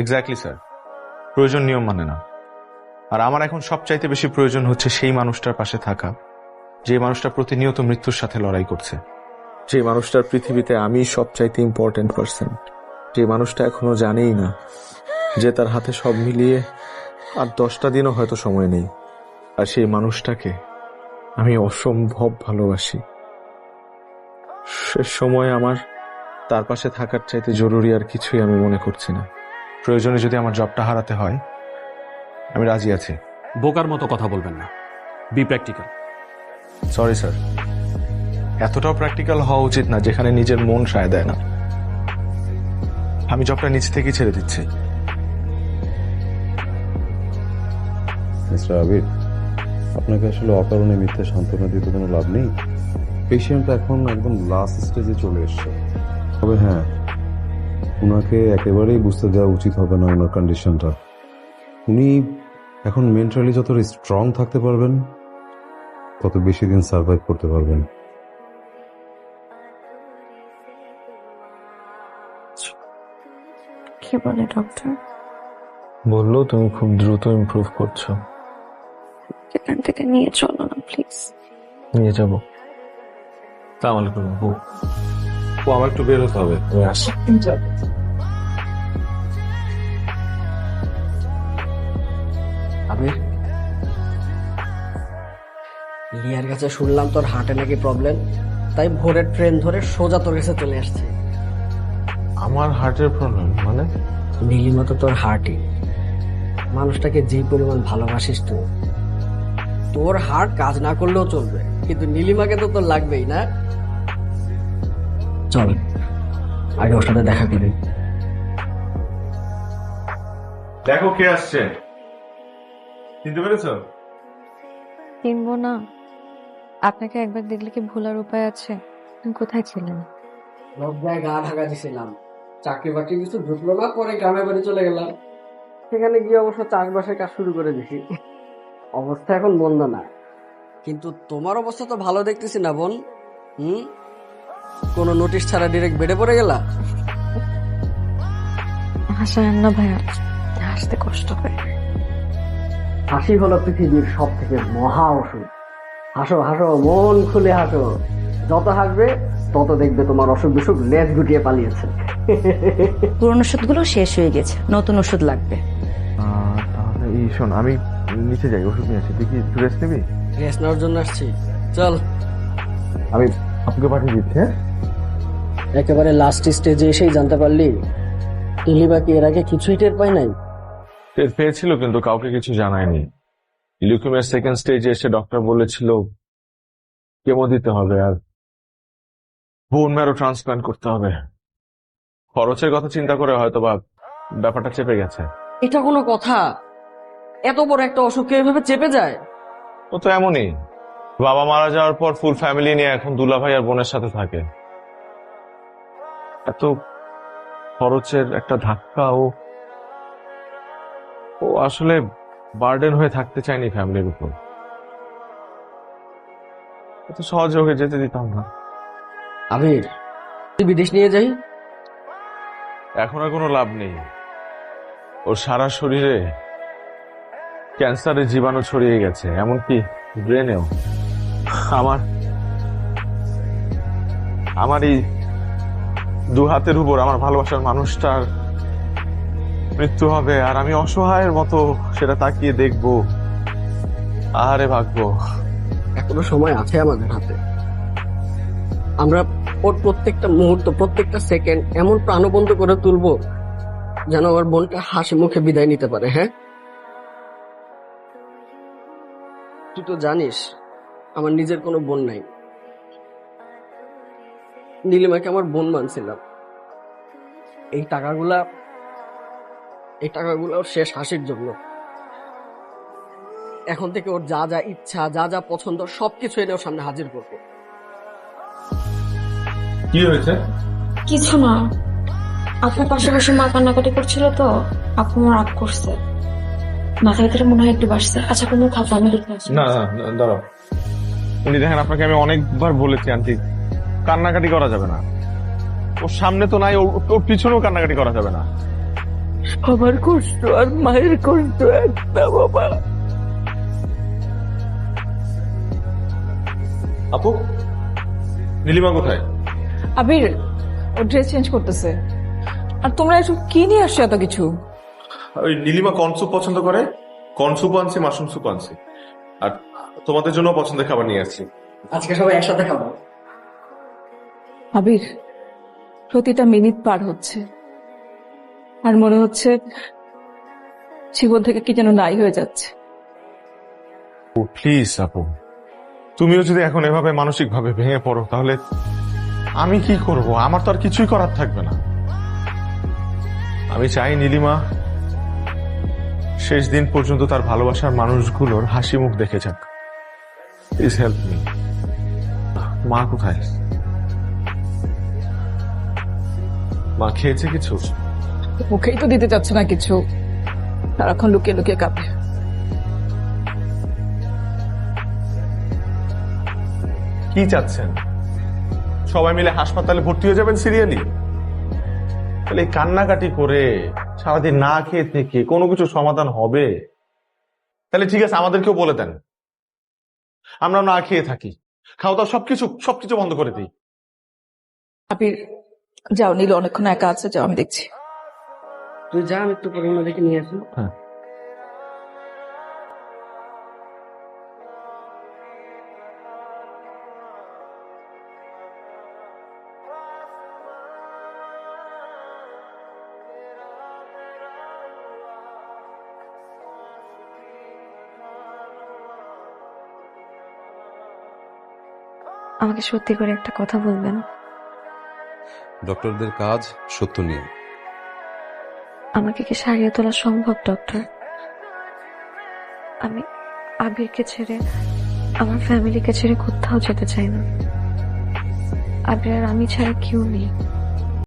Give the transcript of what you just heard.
Exactly sir, প্রয়োজন নিয়ম মানে না। আর আমার এখন সবচাইতে বেশি প্রয়োজন হচ্ছে সেই মানুষটার পাশে থাকা, যে মানুষটা প্রতিনিয়ত মৃত্যুর সাথে লড়াই করছে, যে মানুষটার পৃথিবীতে আমি সবচাইতে ইম্পর্টেন্ট পার্সন, যে মানুষটা এখনো জানেই না যে তার হাতে সব মিলিয়ে আর 10টা দিনও হয়তো সময় নেই। আর সেই মানুষটাকে আমি অসম্ভব ভালোবাসি। শেষ সময় আমার তার পাশে থাকার চাইতে জরুরি আর কিছুই আমি মনে করছি না। প্রয়োজনে যদি আমার জবটা হারাতে হয়, আমি রাজি আছি। বোকার মতো কথা বলবেন না, বি প্র্যাকটিক্যাল। সরি স্যার, এতটাও প্র্যাকটিক্যাল হওয়া উচিত না যেখানে নিজের মন সায় দেয় না। আমি জবটা নিজ থেকেই ছেড়ে দিচ্ছি। মিস্টার আবির, আপনাকে আসলে অকারণে মিথ্যে সান্ত্বনা দিতে কোনো লাভ নেই। পেশেন্ট এখন একদম লাস্ট স্টেজে চলে এসছে। তবে হ্যাঁ, ওনাকে একেবারেই বুঝতে দেওয়া উচিত হবে না ওনার কন্ডিশনটা। উনি এখন মেন্টালি যত স্ট্রং থাকতে পারবেন, তত বেশি দিন সার্ভাইভ করতে পারবেন। কি বলে ডক্টর? বললো তুমি খুব দ্রুত ইমপ্রুভ করছো। এখান থেকে নিয়ে চলো না প্লিজ। নিয়ে যাবো। সালাম আলাইকুম আপু। ও আমার একটু বের হতে হবে, তুমি আসো। আবির, লিয়ার কাছে শুনলাম তোর হার্টে নাকি প্রবলেম, তাই ভোরের ট্রেন ধরে সোজা তোর কাছে চলে আসছে। আমার হার্টের প্রবলেম মানে? নীলিমা তো তোর হার্টই। মানুষটাকে যে পরিমাণ ভালোবাসিস তুই, তোর হার্ট কাজ না করলেও চলবে, কিন্তু নীলিমাকে তো তোর লাগবেই না। চল আগে ওর সাথে দেখা করি। দেখো কে আসছে, চিনতে পেরেছো? কিনবো না? আপনাকে একবার দেখলে কি ভোলার উপায় আছে? আপনি কোথায় ছিলেন? লজ্জায় গা ঢাকা দিছিলাম, চাকরি বাকরি কিছু ঢুকলো না, পরে গ্রামে বাড়ি চলে গেলাম। সেখানে গিয়ে অবশ্য চাষবাসের কাজ শুরু করে দিছি। অবস্থা এখন মন্দ না, কিন্তু তোমার অবস্থা তো ভালো দেখতেছি না বোন। কোনো নোটিশ ছাড়া ডিরেক্ট বেডে পড়ে গেলা? হাসায়েন না ভাইয়া, হাসতে কষ্ট হয়। হাসি হলো পৃথিবীর সব থেকে মহা ওষুধ। হাসো হাসো, মন খুলে হাসো। যত হাসবে তত দেখবে তোমার অসুখ বিসুখ লেজ গুটিয়ে পালিয়েছে। পুরনো ওষুধগুলো শেষ হয়ে গেছে, নতুন ওষুধ লাগবে। তাহলে এই শোন, আমি নিচে যাই, ওষুধ নিয়ে আসি। তুই কি রেস্ট নিবি? রেস্ট নেওয়ার জন্য আসছি, চল। আমি আপনাকে পাঠিয়ে দিচ্ছি। হ্যাঁ, একেবারে লাস্ট স্টেজে এসেই জানতে পারলি নীলিমা কি এর আগে কিছুই টের পায় নাই? টের পেয়েছিল কিন্তু কাউকে কিছু জানায়নি। লিউকেমিয়ার সেকেন্ড স্টেজে এসে ডক্টর বলেছিল কেমো দিতে হবে আর বোন ম্যারো ট্রান্সপ্লান্ট করতে হবে। খরচের কথা চিন্তা করে হয়তো বা ব্যাপারটা চেপে গেছে। এটা কোনো কথা? এত বড় একটা অসুখ এভাবে চেপে যায়? ও তো এমনই, বাবা মারা যাওয়ার পর ফুল ফ্যামিলি নিয়ে এখন দুলাভাই আর বোনের সাথে থাকে। এত খরচের একটা ধাক্কা, ও আসলে বার্ডেন হয়ে থাকতে চায়নি ফ্যামিলির উপর। এত সহজে ওকে যেতে দিতাম না। আবির, তুই বিদেশ নিয়ে যাই। এখন আর কোনো লাভ নেই, ওর সারা শরীরে ক্যান্সারের জীবাণু ছড়িয়ে গেছে, এমনকি ব্রেনেও। আমার এই দু হাতের উপর আমার ভালোবাসার মানুষটার মৃত্যু হবে আর আমি অসহায়ের মতো সেটা তাকিয়ে দেখবো। আরে ভাগ্য, এখনো সময় আছে আমাদের হাতে। আমরা ওর প্রত্যেকটা মুহূর্ত, প্রত্যেকটা সেকেন্ড এমন প্রাণবন্ত করে তুলবো যেন আমার বোনটা হাসি মুখে বিদায় নিতে পারে। হ্যাঁ, তুই তো জানিস আমার নিজের কোনো বোন নাই। নীলিমাকে আমার বোন মানছিলাম। এই টাকাগুলা ওর শেষ হাসির জন্য। এখন থেকে ওর যা যা ইচ্ছা, যা যা পছন্দ সবকিছু এনে ওর সামনে হাজির করবো। কি হয়েছে? কিছু না, আপনার পাশাপাশি মা কান্নাকাটি করছিল তো আপু আমার রাগ করছে, মাথার ভিতরে মনে হয় একটু বাসছে। আচ্ছা কোনো খাবো, আমি দেখে আসি। না দাঁড়াও, উনি দেখেন, আপনাকে আমি অনেকবার বলেছি আন্টি কান্নাকাটি করা যাবে না। ওর সামনে তো নাই, ওর পিছনেও কান্নাকাটি করা যাবে না। সবার কষ্ট আর মায়ের কষ্ট একটা বাবা। আপু, নীলিমা কোথায়? আবির ও ড্রেস চেঞ্জ করতেছে। আর তোমরা এসব কি নিয়ে আসছো এত কিছু? ওই নীলিমা কর্ন স্যুপ পছন্দ করে, কর্ন স্যুপ আনছি, মাশরুম স্যুপ আনছি, আর তোমাদের জন্য পছন্দের খাবার নিয়ে আসছি। আজকে সবাই একসাথে খাবো। আবির, প্রতিটা মিনিট পার হচ্ছে আর মনে হচ্ছে জীবন থেকে কি যেন নাই হয়ে যাচ্ছে। ও প্লিজ আপু, তুমিও যদি এখন এভাবে মানসিক ভাবে ভেঙে পড়ো তাহলে আমি কি করব? আমার তো আর কিছুই করার থাকবে না। আমি চাই নীলিমা শেষ দিন পর্যন্ত তার ভালোবাসার মানুষগুলোর হাসি মুখ দেখে যাক। Please help me. মা কোথায়? মা খেয়েছে কিছু? মুখেই তো দিতে চাচ্ছে না কিছু, সারাক্ষণ লুকিয়ে লুকিয়ে কাঁপে। কি চাচ্ছেন? সবাই মিলে হাসপাতালে ভর্তি হয়ে যাবেন সিরিয়ালি? তাহলে এই কান্নাকাটি করে সারাদিন না খেয়ে থেকে কোনো কিছু সমাধান হবে? তাহলে ঠিক আছে, আমাদেরকেও বলে দেন, আমরা না খেয়ে থাকি, খাওয়া দাওয়া সবকিছু বন্ধ করে দিই। আবির যাও, নীল অনেকক্ষণ একা আছে, যাও, আমি দেখছি। তুই যা, আমি একটু পরে দেখে নিয়ে আসি। হ্যাঁ। আমাকে সত্যি করে একটা কথা বলবেন? ডক্টরদের কাজ সত্য নিয়ে। আমাকে কি সারিয়ে তোলা সম্ভব ডক্টর? আমি আবিরকে ছেড়ে, আমার ফ্যামিলিকে ছেড়ে কোথাও যেতে চাই না। আবির আর আমি ছাড়া কেউ নেই।